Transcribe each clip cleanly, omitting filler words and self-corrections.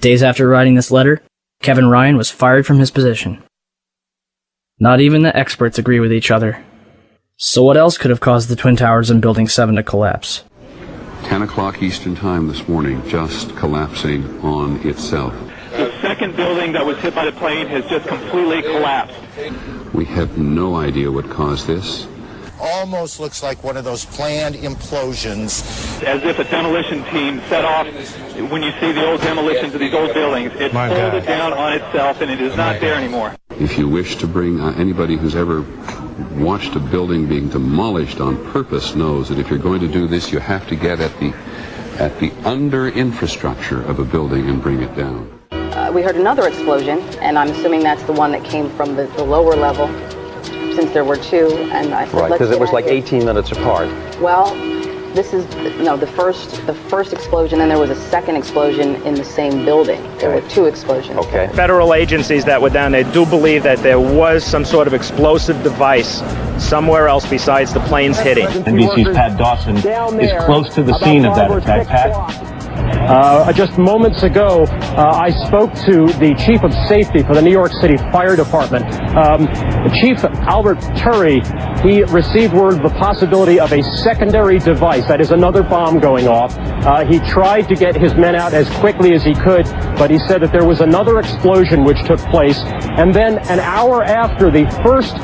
Days after writing this letter, Kevin Ryan was fired from his position. Not even the experts agree with each other. So what else could have caused the Twin Towers in Building 7 to collapse? 10 o'clock Eastern Time this morning, just collapsing on itself. The second building that was hit by the plane has just completely collapsed. We have no idea what caused this. Almost looks like one of those planned implosions. As if a demolition team set off, when you see the old demolitions of these old buildings, it folded down on itself and it is not there anymore. If you wish to bring anybody who's ever watched a building being demolished on purpose knows that if you're going to do this, you have to get at the under infrastructure of a building and bring it down. We heard another explosion, and I'm assuming that's the one that came from the lower level, since there were two. And I said, right, because it was like 18 minutes apart. Well, this is the first explosion, and there was a second explosion in the same building. There were two explosions. Okay. Federal agencies that were down there do believe that there was some sort of explosive device somewhere else besides the planes hitting. NBC's Pat Dawson is close to the scene of that attack. Pat? Just moments ago, I spoke to the chief of safety for the New York City Fire Department. Chief Albert Turry, he received word of the possibility of a secondary device, that is another bomb going off. He tried to get his men out as quickly as he could, but he said that there was another explosion which took place. And then an hour after the first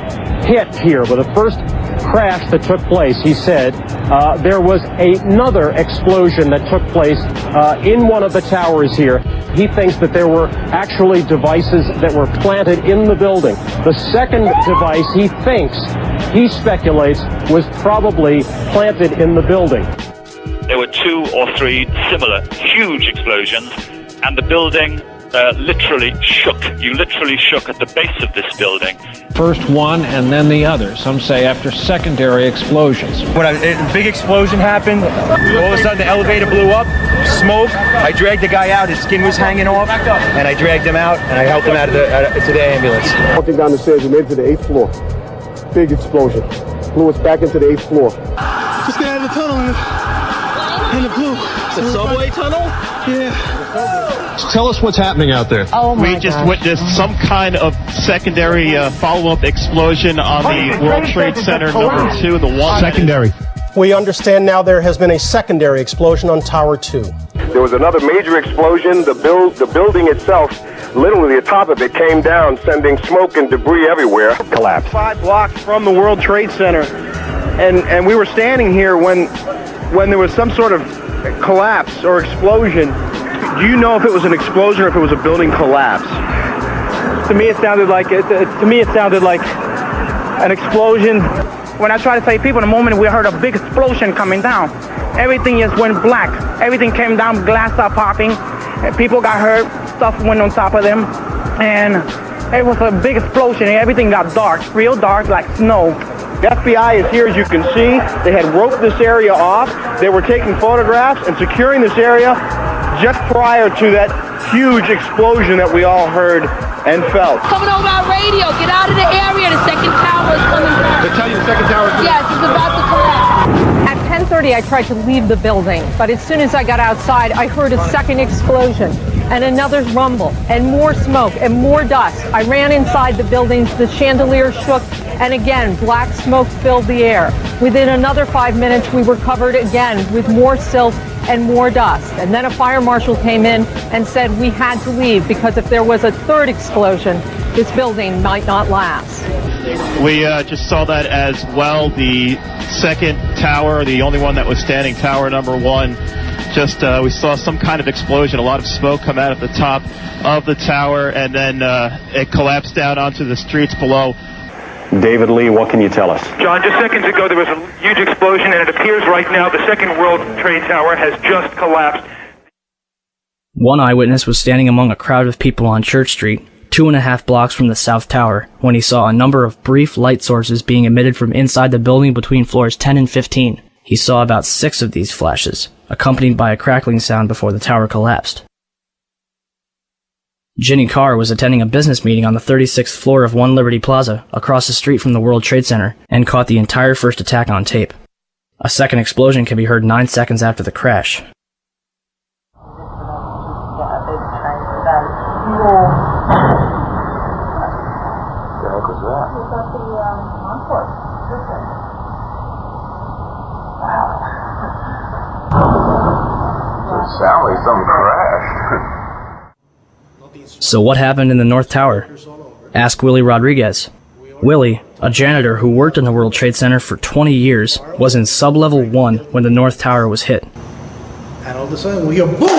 hit here, with the first crash that took place, he said, there was another explosion that took place in one of the towers here. He thinks that there were actually devices that were planted in the building. The second device, he speculates, was probably planted in the building. There were 2 or 3 similar huge explosions, and the building literally shook. You literally shook at the base of this building. First one and then the other. Some say after secondary explosions. When a big explosion happened, all of a sudden the elevator blew up, smoke. I dragged the guy out. His skin was hanging off, and I dragged him out, and I helped him out to the ambulance. Walking down the stairs, we made it to the 8th floor. Big explosion. Blew us back into the 8th floor. Just got out of the tunnel and it blew. The subway tunnel? Yeah. Tell us what's happening out there. Oh my We just witnessed some kind of secondary follow-up explosion on the World Trade Center number 2, the one. Secondary. We understand now there has been a secondary explosion on Tower 2. There was another major explosion. The building itself, literally the top of it came down, sending smoke and debris everywhere. Collapsed. 5 blocks from the World Trade Center, and we were standing here when there was some sort of collapse or explosion. Do you know if it was an explosion or if it was a building collapse? To me, it sounded like an explosion. When I try to save people, in the moment we heard a big explosion coming down. Everything just went black. Everything came down, glass started popping. People got hurt, stuff went on top of them. And it was a big explosion and everything got dark, real dark, like snow. The FBI is here, as you can see. They had roped this area off. They were taking photographs and securing this area just prior to that huge explosion that we all heard and felt. Coming over our radio, get out of the area, the second tower is coming down. They tell you the second tower is Yes, it's about to collapse. At 10:30, I tried to leave the building, but as soon as I got outside, I heard a second explosion and another rumble and more smoke and more dust. I ran inside the buildings, the chandelier shook, and again, black smoke filled the air. Within another 5 minutes, we were covered again with more silt and more dust. And then a fire marshal came in and said we had to leave because if there was a third explosion, this building might not last. We just saw that as well. The second tower, the only one that was standing, tower number 1, we saw some kind of explosion, a lot of smoke come out at the top of the tower, and then it collapsed down onto the streets below. David Lee, what can you tell us? John, just seconds ago there was a huge explosion, and it appears right now the second World Trade Tower has just collapsed. One eyewitness was standing among a crowd of people on Church Street, 2.5 blocks from the South Tower, when he saw a number of brief light sources being emitted from inside the building between floors 10 and 15. He saw about 6 of these flashes, accompanied by a crackling sound before the tower collapsed. Ginny Carr was attending a business meeting on the 36th floor of One Liberty Plaza, across the street from the World Trade Center, and caught the entire first attack on tape. A second explosion can be heard 9 seconds after the crash. and people... The heck was that? It was at the Encore. It sounded like something crashed. So what happened in the North Tower? Ask Willie Rodriguez. Willie, a janitor who worked in the World Trade Center for 20 years, was in sub-level 1 when the North Tower was hit. And all of a sudden we hear boom!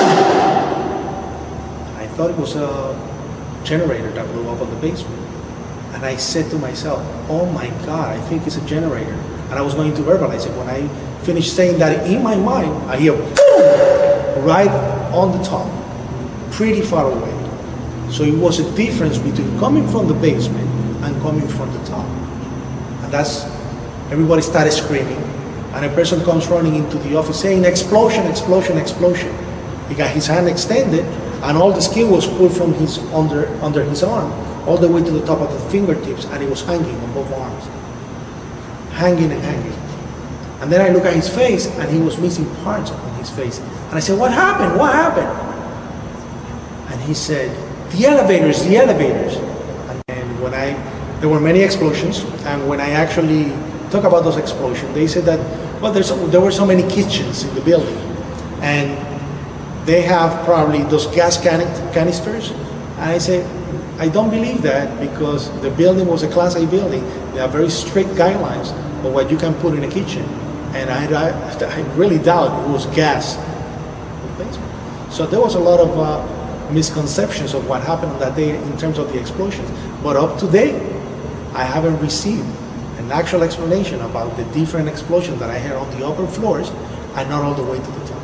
I thought it was a generator that blew up on the basement. And I said to myself, oh my God, I think it's a generator. And I was going to verbalize it. When I finished saying that in my mind, I hear boom! Right on the top, pretty far away. So it was a difference between coming from the basement and coming from the top. And that's, everybody started screaming. And a person comes running into the office saying, explosion, explosion, explosion. He got his hand extended and all the skin was pulled from his under his arm, all the way to the top of the fingertips, and he was hanging on both arms. Hanging and hanging. And then I look at his face and he was missing parts on his face. And I said, what happened? What happened? And he said, the elevators, the elevators. And when there were many explosions, and when I actually talk about those explosions, they said that, well, there were so many kitchens in the building, and they have probably those gas canisters. And I say, I don't believe that, because the building was a Class A building. They have very strict guidelines of what you can put in a kitchen. And I really doubt it was gas replacement. So there was a lot of misconceptions of what happened on that day in terms of the explosions. But up to date, I haven't received an actual explanation about the different explosions that I heard on the upper floors and not all the way to the top.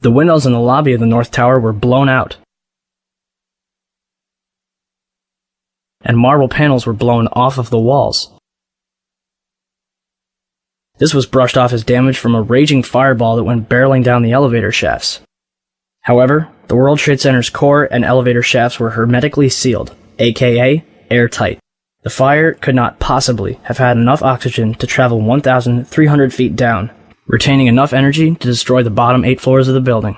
The windows in the lobby of the North Tower were blown out, and marble panels were blown off of the walls. This was brushed off as damage from a raging fireball that went barreling down the elevator shafts. However, the World Trade Center's core and elevator shafts were hermetically sealed, aka airtight. The fire could not possibly have had enough oxygen to travel 1,300 feet down, retaining enough energy to destroy the bottom 8 floors of the building.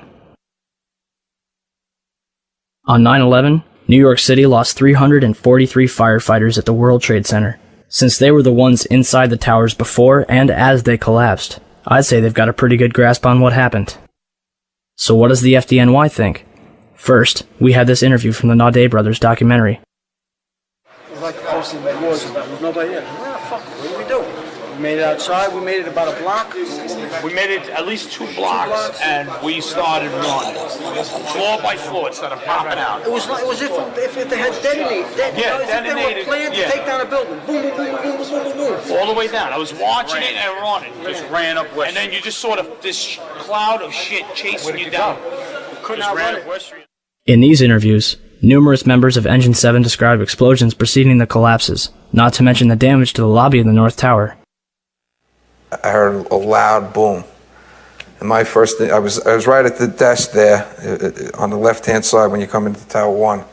On 9/11, New York City lost 343 firefighters at the World Trade Center. Since they were the ones inside the towers before and as they collapsed, I'd say they've got a pretty good grasp on what happened. So what does the FDNY think? First, we had this interview from the Naudet Brothers documentary. It was like posting the wars, there was nobody there. Where the fuck, what do we do? We made it outside, we made it about a block. We made it at least 2 blocks, and we started running. Floor by floor, it started popping out. It was if they had detonated. They were planning to take down a building. Boom, boom, boom, boom, boom, boom, boom. All the way down. I was watching it and running. Just ran up West Street. And then you just sort of, this cloud of shit chasing you down. Couldn't outrun it. West Street. In these interviews, numerous members of Engine 7 described explosions preceding the collapses, not to mention the damage to the lobby of the North Tower. I heard a loud boom. And my first thing, I was right at the desk there on the left-hand side when you come into Tower 1.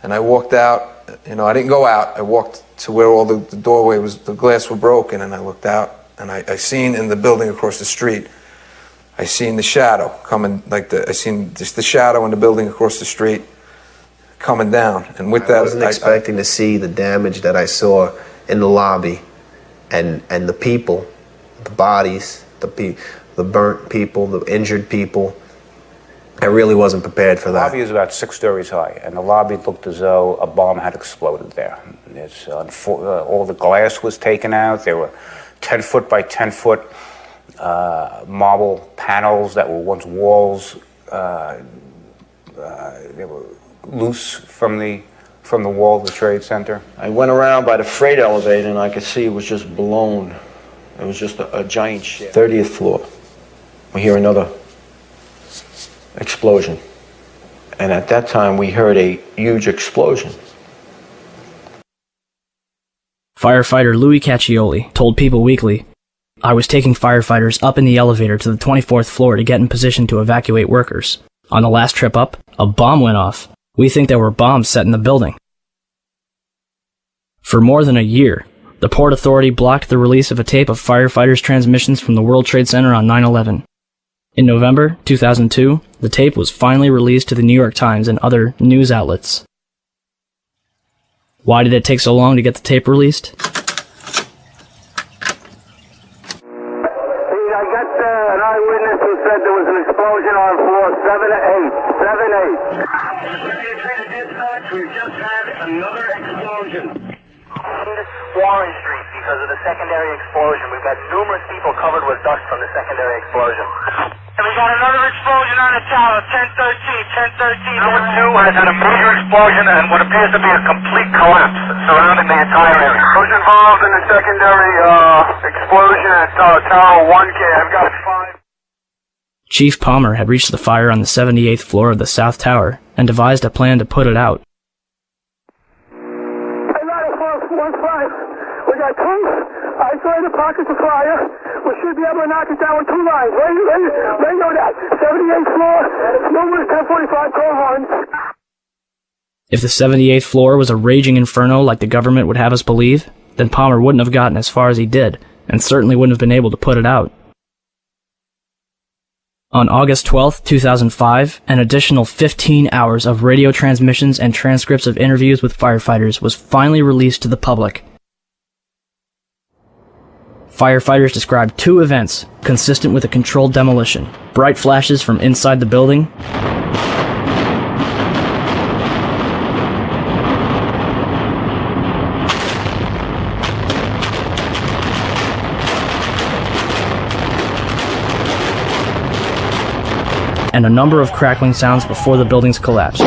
And I walked out, I didn't go out. I walked to where all the doorway was, the glass were broken, and I looked out, and I seen in the building across the street, I seen the shadow coming, I seen just the shadow in the building across the street coming down. And with that, I wasn't expecting to see the damage that I saw in the lobby. And the people, the bodies, the burnt people, the injured people, I really wasn't prepared for that. The lobby is about 6 stories high, and the lobby looked as though a bomb had exploded there. All the glass was taken out. There were 10-foot by 10-foot marble panels that were once walls. They were loose from the wall of the Trade Center. I went around by the freight elevator and I could see it was just blown. It was just a giant shit. 30th floor. We hear another explosion. And at that time we heard a huge explosion. Firefighter Louis Caccioli told People Weekly, "I was taking firefighters up in the elevator to the 24th floor to get in position to evacuate workers. On the last trip up, a bomb went off. We think there were bombs set in the building." For more than a year, the Port Authority blocked the release of a tape of firefighters' transmissions from the World Trade Center on 9/11. In November 2002, the tape was finally released to the New York Times and other news outlets. Why did it take so long to get the tape released? I got an eyewitness who said there was an explosion on floor 7-8. We've just had another explosion. Warren Street because of the secondary explosion. We've got numerous people covered with dust from the secondary explosion. And we got another explosion on the tower, 1013. Number 2 has had a major explosion and what appears to be a complete collapse surrounding the entire area. Who's involved in the secondary explosion at Tower 1K? I've got 5. Chief Palmer had reached the fire on the 78th floor of the South Tower and devised a plan to put it out. We got 2 isolated pockets of fire. We should be able to knock it down with 2 lines. They know that. 78th floor, numerous 1045 call horns. If the 78th floor was a raging inferno like the government would have us believe, then Palmer wouldn't have gotten as far as he did, and certainly wouldn't have been able to put it out. On August 12, 2005, an additional 15 hours of radio transmissions and transcripts of interviews with firefighters was finally released to the public. Firefighters described 2 events consistent with a controlled demolition: bright flashes from inside the building and a number of crackling sounds before the buildings collapsed.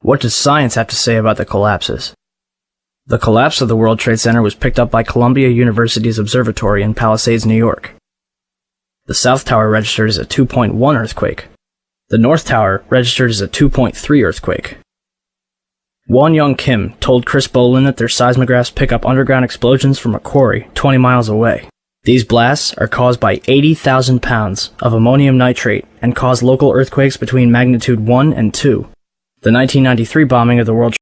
What does science have to say about the collapses? The collapse of the World Trade Center was picked up by Columbia University's observatory in Palisades, New York. The South Tower registered as a 2.1 earthquake. The North Tower registered as a 2.3 earthquake. Won Young Kim told Chris Bolin that their seismographs pick up underground explosions from a quarry 20 miles away. These blasts are caused by 80,000 pounds of ammonium nitrate and cause local earthquakes between magnitude 1 and 2. The 1993 bombing of the World